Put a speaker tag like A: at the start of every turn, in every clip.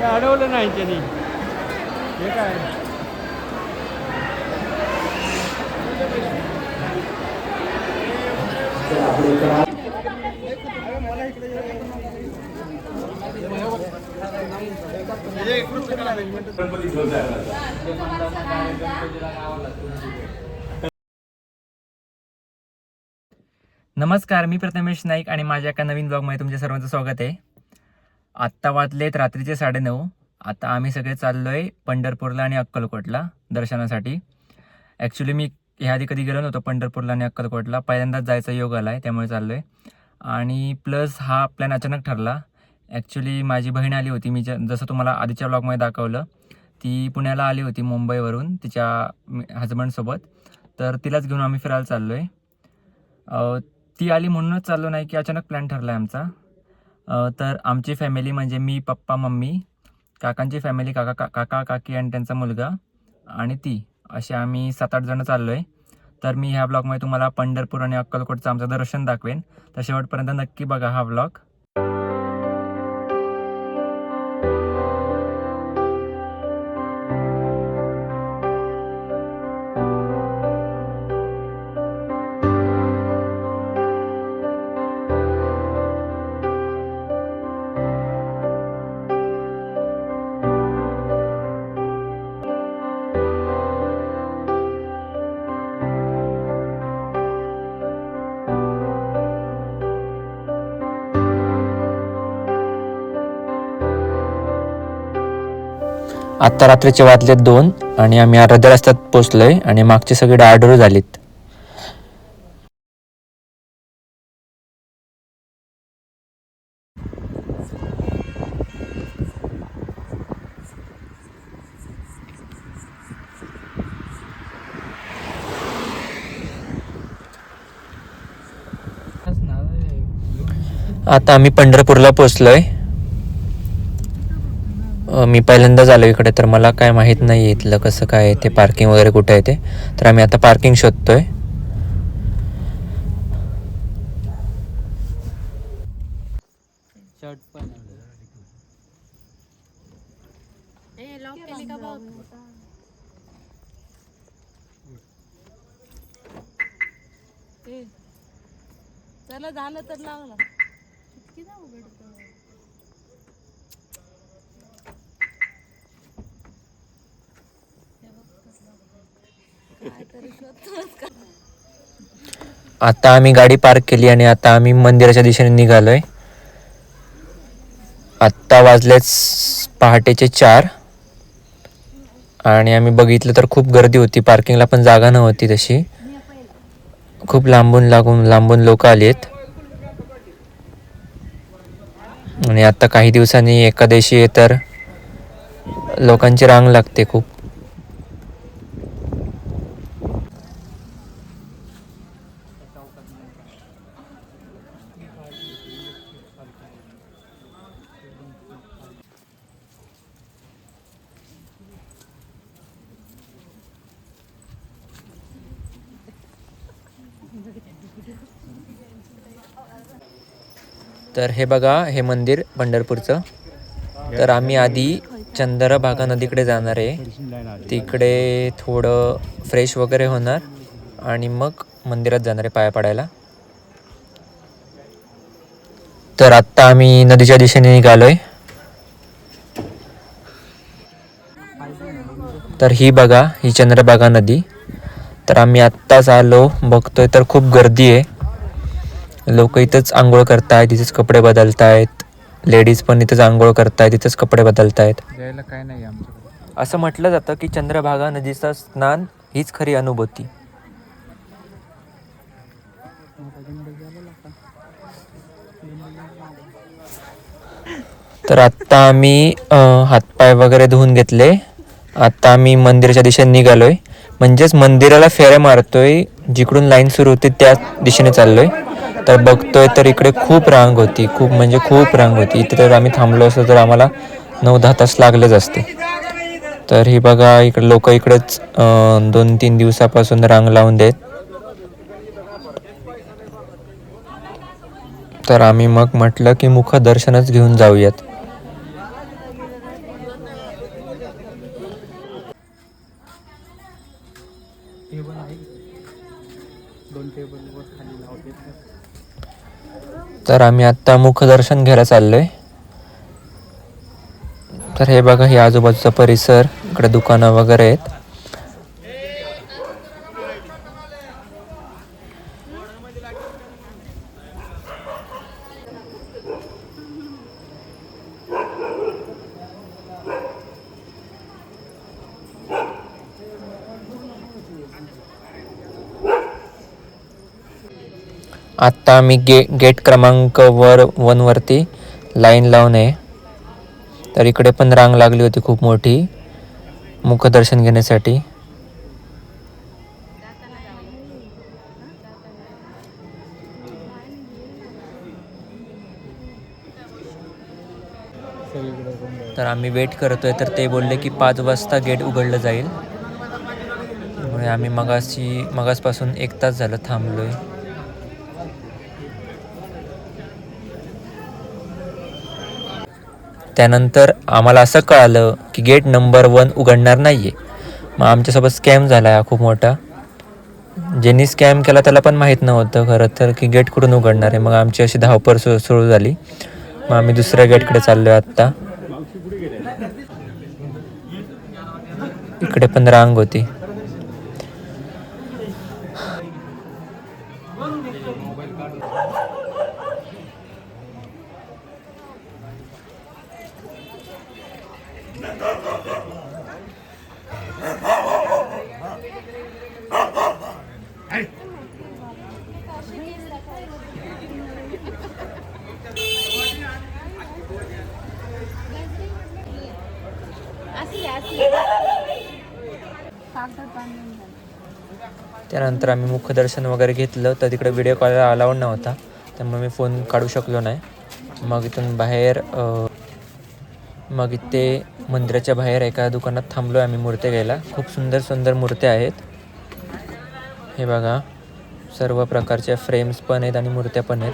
A: अडवलं नाही त्यांनी हे काय
B: नमस्कार, मी प्रथमेश नाईक आणि माझ्या एका नवीन ब्लॉगमध्ये तुमच्या सर्वांचं स्वागत आहे. आत्ता वाजलेत रात्रीचे 9:30. आता आम्ही सगळे चाललो आहे पंढरपूरला आणि अक्कलकोटला दर्शनासाठी. ॲक्च्युली मी ह्याआधी कधी गेलो नव्हतो पंढरपूरला आणि अक्कलकोटला, पहिल्यांदाच जायचा योग आला आहे, त्यामुळे चाललो आहे. आणि प्लस हा प्लॅन अचानक ठरला. ॲक्च्युली माझी बहीण आली होती, मी जसं तुम्हाला आधीच्या ब्लॉगमध्ये दाखवलं, ती पुण्याला आली होती मुंबईवरून तिच्या हजबंडसोबत. तर तिलाच घेऊन आम्ही फिरायला चाललो आहे. ती आली म्हणूनच चाललो नाही की अचानक प्लॅन ठरला आहे आमचा. तर आमची फॅमिली म्हणजे मी, पप्पा, मम्मी, काकांची फॅमिली, काका काकी आणि त्यांचा मुलगा आणि ती, असे आम्ही 7-8 जण चाललो आहे. तर मी ह्या ब्लॉगमध्ये तुम्हाला पंढरपूर आणि अक्कलकोटचं आमचं दर्शन दाखवेन, तर शेवटपर्यंत नक्की बघा हा ब्लॉग. आत्ता रात्रीचे वाजलेत 2 आणि आम्ही अर्ध्या रस्त्यात पोचलोय आणि मागची सगळी डाळडोळ झालीत. आता आम्ही पंढरपूरला पोचलोय. मी पहिल्यांदाच आलो इकडे, तर मला काय माहीत नाही इथलं कसं काय ते पार्किंग वगैरे कुठे आहे ते. तर आम्ही आता पार्किंग शोधतोय.
C: चला झालं तर लागला.
B: आता आम्ही गाडी पार्क केली आणि आता आम्ही मंदिराच्या दिशेने निघालोय. आत्ता वाजलेच पहाटेचे 4 आणि आम्ही बघितलं तर खूप गर्दी होती, पार्किंगला पण जागा नव्हती तशी. खूप लांबून लोक आली आहेत. आणि आता काही दिवसांनी एकादशी आहे, तर लोकांची रांग लागते खूप. तर हे बघा, हे मंदिर पंढरपूरचं. तर आम्ही आधी चंद्रभागा नदीकडे जाणार आहे, तिकडे थोडं फ्रेश वगैरे होणार आणि मग मंदिरात जाणार आहे पाया पडायला. तर आत्ता आम्ही नदीच्या दिशेने निघालोय. तर ही बघा, ही चंद्रभागा नदी. तर आम्ही आत्ताच आलो, बघतोय तर खूप गर्दी आहे. लोक इथंच आंघोळ करतायत, इथेच कपडे बदलतायत. लेडीज पण इथंच आंघोळ करतायत, इथंच कपडे बदलतायत.
A: काय नाही आमच्याकडे.
B: असं म्हटलं जातं की चंद्रभागा नदीचं स्नान हीच खरी अनुभूती. तर आत्ता आम्ही हातपाय वगैरे धुवून घेतले. आता आम्ही मंदिराच्या दिशेने निघालोय, म्हणजेच मंदिराला फेऱ्या मारतोय. जिकडून लाईन सुरू होती त्या दिशेने चाललोय. तर बघतोय तर इकडे खूप रांग होती, खूप म्हणजे खूप रांग होती. इथे तर आम्ही थांबलो असतो तर आम्हाला 9-10 तास लागलेच असते. तर ही बघा इकडे लोक इकडेच 2-3 दिवसापासून रांग लावून देत. तर आम्ही मग म्हटलं की मुखदर्शनच घेऊन जाऊयात.
A: टेबल आहे 2 टेबलवर खाली लावते.
B: तर आम्ही आत्ता मुखदर्शन घ्यायला चाललोय. तर हे बघा हे आजूबाजूचा परिसर, इकडे दुकानं वगैरे आहेत. आत्ता आम्ही गेट क्रमांक 1 वरती लाईन लावून आहे. तर इकडे पण रांग लागली होती खूप मोठी मुखदर्शन घेण्यासाठी. तर आम्ही वेट करतोय तर ते बोलले की 5 वाजता गेट उघडलं जाईल. त्यामुळे आम्ही मगासपासून 1 तास झालं थांबलोय. त्यानंतर आम्हाला असं कळालं की गेट नंबर 1 उघडणार नाही आहे. मग आमच्यासोबत स्कॅम झाला आहे खूप मोठा. ज्यांनी स्कॅम केला त्याला पण माहीत नव्हतं खरं तर की गेट कुठून उघडणार आहे. मग आमची अशी धावपळ सुरू झाली. मग आम्ही दुसऱ्या गेटकडे चाललो आहे आत्ता. इकडे पण रांग होती. त्यानंतर आम्ही मुखदर्शन वगैरे घेतलं तर तिकडे व्हिडिओ कॉलला अलाउड नव्हता, त्यामुळे मी फोन काढू शकलो नाही. मग इथून बाहेर मग इथे मंदिराच्या बाहेर एका दुकानात थांबलो आम्ही मूर्त्या घ्यायला. खूप सुंदर सुंदर मूर्त्या आहेत. हे बघा सर्व प्रकारच्या फ्रेम्स पण आहेत आणि मूर्त्या पण आहेत.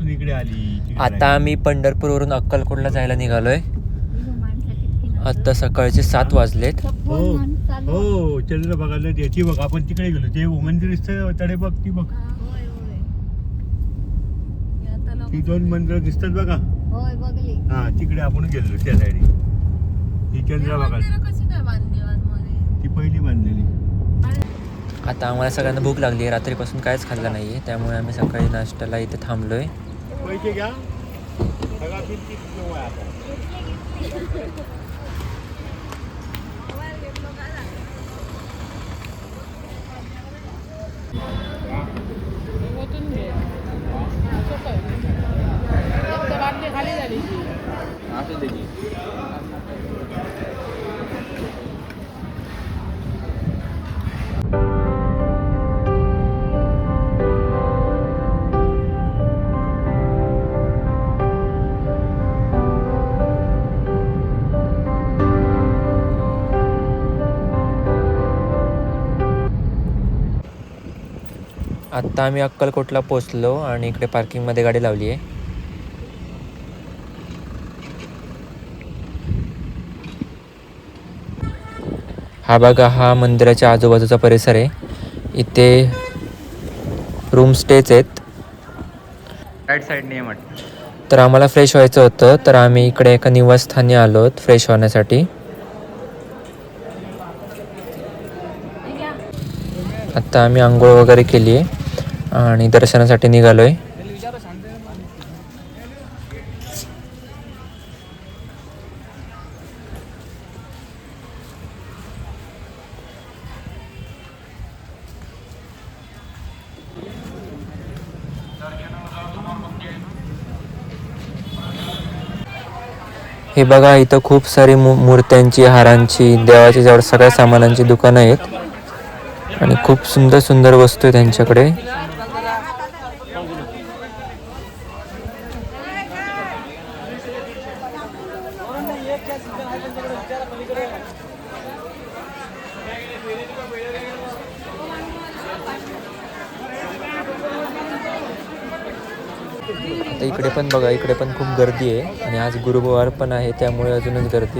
A: इकडे आली.
B: आता आम्ही पंढरपूरवरून अक्कलकोटला जायला निघालोय. आता सकाळचे 7 वाजलेत.
A: हो हो चंद्र बघायला ती बघ आपण तिकडे गेलो ते मंदिर दिसतं तडे बघ ती बघ ती 2 मंदिर दिसतात बघा. हा तिकडे आपण गेलो त्या साईडे. ही चंद्र बघायला ती पहिली बांधलेली.
B: आता आम्हाला सगळ्यांना भूक लागली आहे. रात्रीपासून काहीच खाल्लं नाही आहे, त्यामुळे आम्ही सकाळी नाश्त्याला इथे थांबलोय.
A: पैसे घ्या.
B: आत्ता आम्ही अक्कलकोटला पोचलो आणि इकडे पार्किंगमध्ये गाडी लावली आहे. हा बघा हा मंदिराच्या आजूबाजूचा परिसर आहे. इथे रूम स्टेच आहेत.
A: राईट साईडने म्हटलं.
B: तर आम्हाला फ्रेश व्हायचं होतं तर आम्ही इकडे एका निवासस्थानी आलो फ्रेश होण्यासाठी. आत्ता आम्ही आंघोळ वगैरे केली आहे आणि दर्शनासाठी निघालोय. हे बघा इथं खूप सारी मूर्त्यांची, हारांची, देवाची जवळ सगळ्या सामानांची दुकानं आहेत आणि खूप सुंदर सुंदर वस्तू आहे त्यांच्याकडे. आता इकडे पण बघा, इकडे पण खूप गर्दी आहे आणि आज गुरुवार पण आहे त्यामुळे अजूनच गर्दी.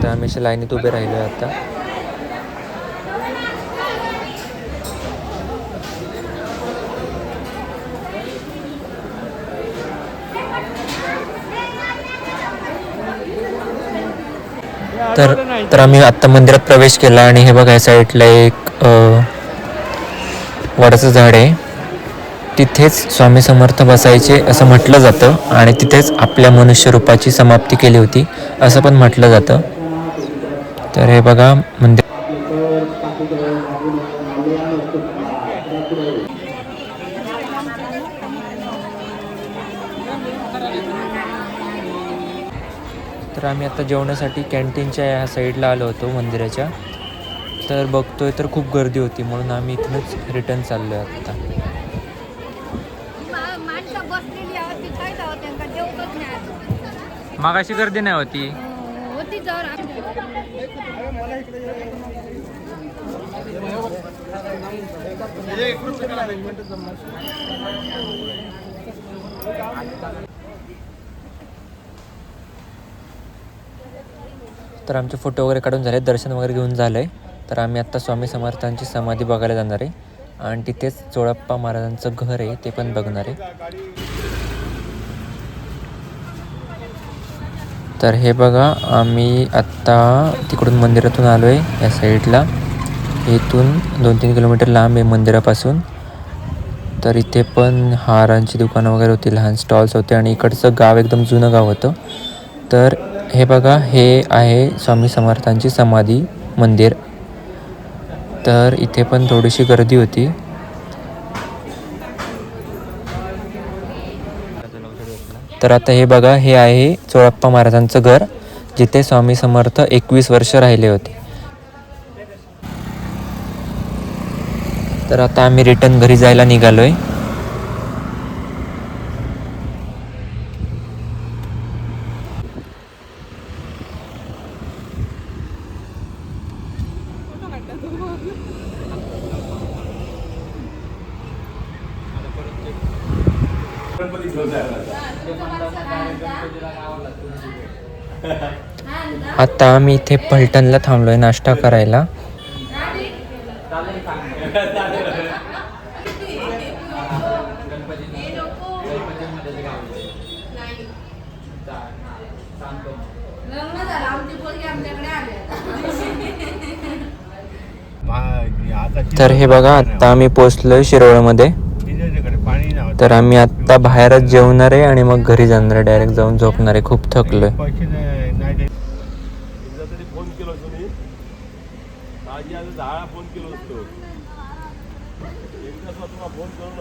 B: तर आम्ही अशा लाईनीत उभे राहिलो आहे आता. तर आम्ही आत्ता मंदिरात प्रवेश केला आणि हे बघा या साईडला एक वडाचं झाड आहे. तिथेच स्वामी समर्थ बसायचे असं म्हटलं जातं आणि तिथेच आपल्या मनुष्य रूपाची समाप्ती केली होती असं पण म्हटलं जातं. तर हे बघा मंदिर. तर आम्ही आता जेवणासाठी कॅन्टीनच्या या साईडला आलो होतो मंदिराच्या. तर बघतोय तर खूप गर्दी होती म्हणून आम्ही इथूनच रिटर्न चाललो आहे आता. मागाशी गर्दी नाही होती. तर आमचे फोटो वगैरे काढून झाले, दर्शन वगैरे घेऊन झालंय. तर आम्ही आत्ता स्वामी समर्थांची समाधी बघायला जाणार आहे आणि तिथेच चोळप्पा महाराजांचं घर आहे ते पण बघणार आहे. तर हे बघा आम्ही आत्ता तिकडून मंदिरातून आलो आहे या साईडला. इथून 2-3 किलोमीटर लांब आहे मंदिरापासून. तर इथे पण हारांची दुकानं वगैरे होती, लहान स्टॉल्स होते आणि इकडचं गाव एकदम जुनं गाव होतं. तर हे बघा हे आहे स्वामी समर्थांची समाधी मंदिर. तर इथे पण थोडीशी गर्दी होती. तर आता हे बघा हे आहे चोळप्पा महाराजांचं घर जिथे स्वामी समर्थ 21 वर्ष राहिले होते. तर आता आम्ही रिटर्न घरी जायला निघालोय. आता आम्ही इथे पलटणला थांबलोय नाश्ता करायला. तर हे बघा आता आम्ही पोचलोय शिरोळमध्ये. तर आम्ही आत्ता बाहेरच जेवणार आहे आणि मग घरी जाणार आहे, डायरेक्ट जाऊन झोपणार आहे. खूप थकलोय.
C: फोन करून